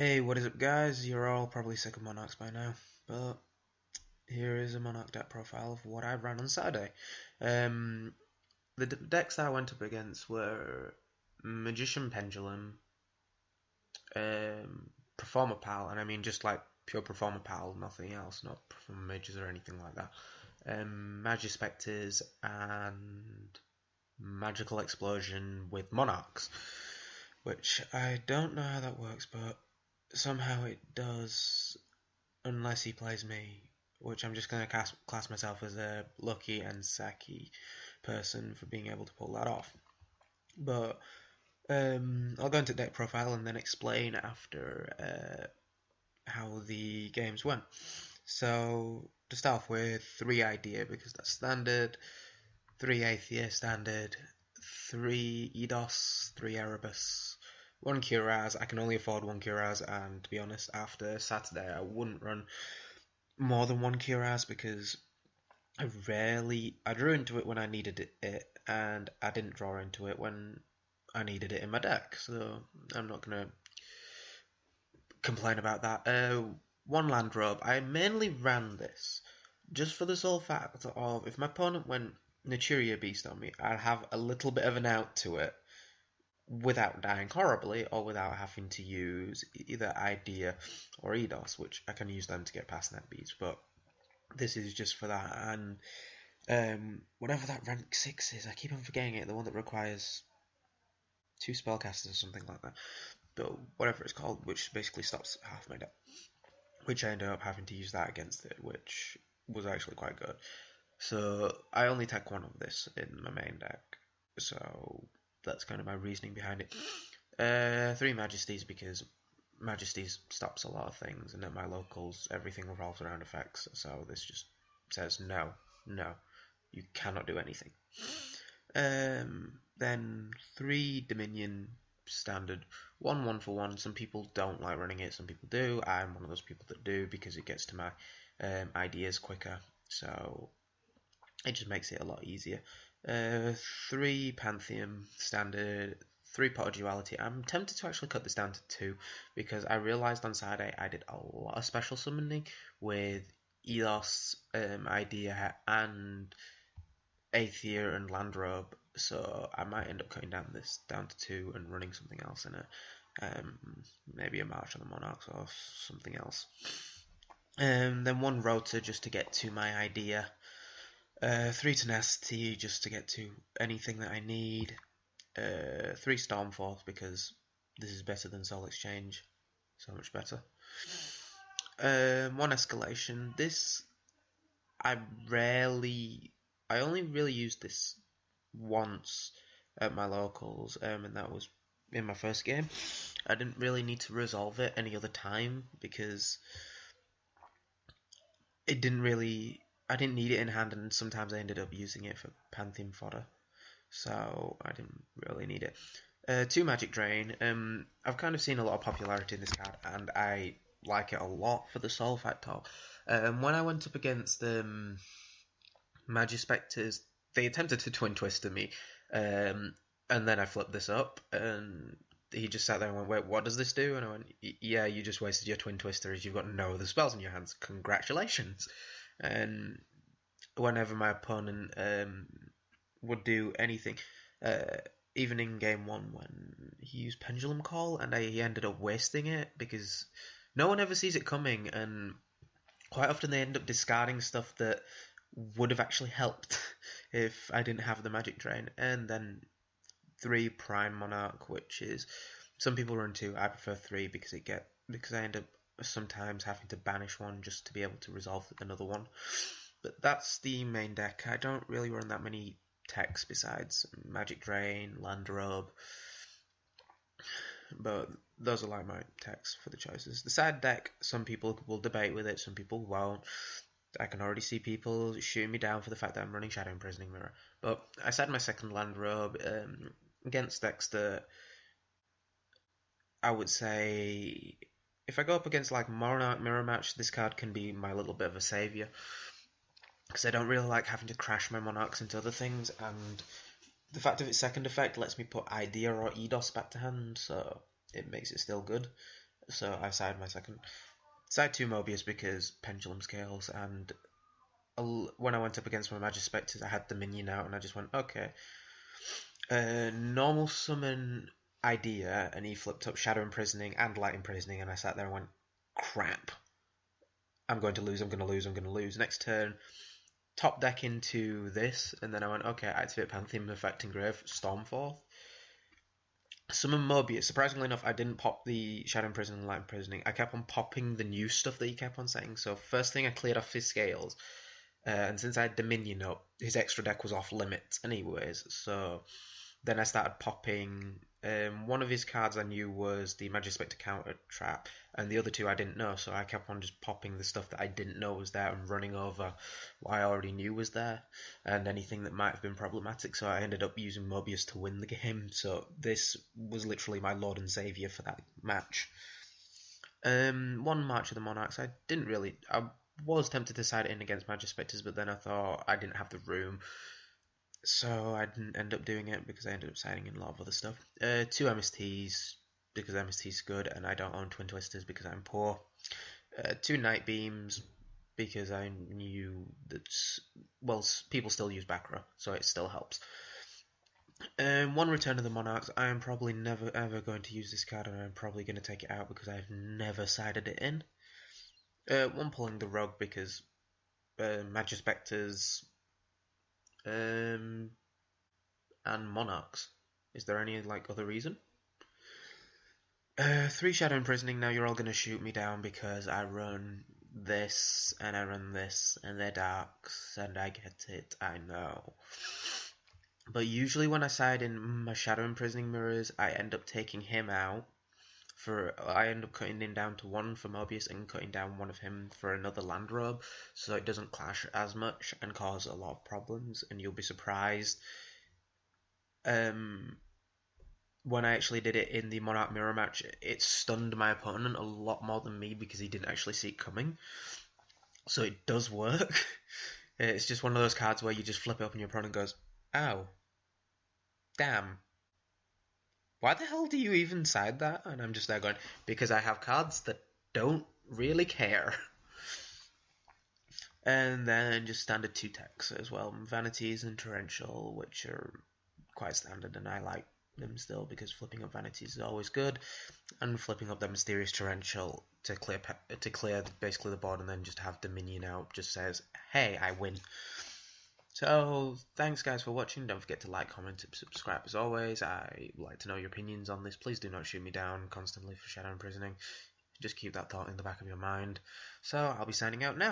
Hey, what is up, guys? You're all probably sick of monarchs by now, but here is a monarch deck profile of what I ran on Saturday. The decks that I went up against were Magician Pendulum, Performer Pal, and I mean just like pure Performer Pal, nothing else, not Performer Mages or anything like that. Magispectors and Magical Explosion with Monarchs, which I don't know how that works, but somehow it does, unless he plays me, which I'm just going to class myself as a lucky and sacky person for being able to pull that off. But I'll go into deck profile and then explain after how the games went. So to start off with, 3 idea because that's standard, 3 Aethia standard, 3 Eidos, 3 Erebus, 1 Curaz. I can only afford 1 Curaz, and to be honest, after Saturday I wouldn't run more than 1 Curaz because I drew into it when I needed it, and I didn't draw into it when I needed it in my deck, so I'm not going to complain about that. 1 Land Robe. I mainly ran this just for the sole fact of if my opponent went Naturia Beast on me, I'd have a little bit of an out to it without dying horribly or without having to use either Idea or Eidos, which I can use them to get past that beast, but this is just for that. And whatever that rank 6 is, I keep on forgetting it, the one that requires 2 spellcasters or something like that, but whatever it's called, which basically stops half my deck, which I ended up having to use that against it, which was actually quite good. So I only take 1 of this in my main deck, so that's kind of my reasoning behind it. 3 Majesties because Majesties stops a lot of things, and at my locals everything revolves around effects, so this just says no, no, you cannot do anything. Then 3 Dominion standard, 1 for 1. Some people don't like running it, some people do. I'm one of those people that do because it gets to my ideas quicker, so it just makes it a lot easier. 3 Pantheon standard, 3 Pot of Duality. I'm tempted to actually cut this down to 2 because I realised on Saturday I did a lot of special summoning with Elos, Idea, and Aethir and Landrobe, so I might end up cutting this down to 2 and running something else in it. Maybe a March on the Monarchs or something else. Then 1 Rotor just to get to my idea. 3 Tenacity just to get to anything that I need. 3 Stormforce because this is better than Soul Exchange. So much better. 1 Escalation. This, I only really used this once at my locals, and that was in my first game. I didn't really need to resolve it any other time because I didn't need it in hand, and sometimes I ended up using it for Pantheon fodder, so I didn't really need it. 2 Magic Drain. I've kind of seen a lot of popularity in this card, and I like it a lot for the Soul Factor. When I went up against Magispectors, they attempted to Twin Twister me, and then I flipped this up, and he just sat there and went, "Wait, what does this do?" And I went, "Yeah, you just wasted your Twin Twister as you've got no other spells in your hands. Congratulations." And whenever my opponent would do anything, even in game 1 when he used Pendulum Call, and he ended up wasting it because no one ever sees it coming, and quite often they end up discarding stuff that would have actually helped if I didn't have the Magic Drain. And then 3 Prime Monarch, which is, some people run 2, I prefer 3 because I end up sometimes having to banish one just to be able to resolve another one. But that's the main deck. I don't really run that many techs besides Magic Drain, Landrobe, but those are like my techs for the choices. The side deck, some people will debate with it, some people won't. I can already see people shooting me down for the fact that I'm running Shadow Imprisoning Mirror. But I said my second Landrobe against decks that I would say, if I go up against like Monarch Mirror Match, this card can be my little bit of a saviour. Because I don't really like having to crash my Monarchs into other things, and the fact of its second effect lets me put Idea or Eidos back to hand, so it makes it still good. So I sided my second. Side 2 Mobius because Pendulum Scales, and when I went up against my Magispectors, I had the minion out, and I just went, okay. Normal summon idea, and he flipped up Shadow Imprisoning and Light Imprisoning, and I sat there and went, crap. I'm going to lose, I'm going to lose, I'm going to lose. Next turn, top deck into this, and then I went, okay, activate Pantheon Effect Engrave, Stormforth. Summon Mobius. Surprisingly enough, I didn't pop the Shadow Imprisoning and Light Imprisoning. I kept on popping the new stuff that he kept on saying. So first thing I cleared off his scales, and since I had Dominion up, his extra deck was off limits anyways. So then I started popping. One of his cards I knew was the Magispector Counter Trap, and the other two I didn't know, so I kept on just popping the stuff that I didn't know was there and running over what I already knew was there, and anything that might have been problematic, so I ended up using Mobius to win the game, so this was literally my lord and saviour for that match. One March of the Monarchs, I was tempted to side it in against Magispectors, but then I thought I didn't have the room, so I didn't end up doing it because I ended up signing in a lot of other stuff. 2 MSTs because MST's good, and I don't own Twin Twisters because I'm poor. 2 Night Beams because I knew that, well, people still use Bakra, so it still helps. 1 Return of the Monarchs. I am probably never ever going to use this card, and I'm probably going to take it out because I've never sided it in. 1 Pulling the Rug because Magispectors and Monarchs. Is there any other reason? 3 Shadow Imprisoning. Now you're all gonna shoot me down because I run this and I run this and they're darks and I get it. I know. But usually when I side in my Shadow Imprisoning mirrors, I end up taking him out. I end up cutting him down to 1 for Mobius and cutting down 1 of him for another land robe, so it doesn't clash as much and cause a lot of problems. And you'll be surprised. When I actually did it in the Monarch Mirror match, it stunned my opponent a lot more than me because he didn't actually see it coming. So it does work. It's just one of those cards where you just flip it up and your opponent goes, ow, damn. Why the hell do you even side that? And I'm just there going, because I have cards that don't really care. And then just standard 2 techs as well. Vanities and Torrential, which are quite standard, and I like them still because flipping up Vanities is always good, and flipping up that Mysterious Torrential to clear basically the board and then just have Dominion out just says, hey, I win. So thanks guys for watching. Don't forget to like, comment, and subscribe as always. I would like to know your opinions on this. Please do not shoot me down constantly for Shadow Imprisoning. Just keep that thought in the back of your mind. So I'll be signing out now.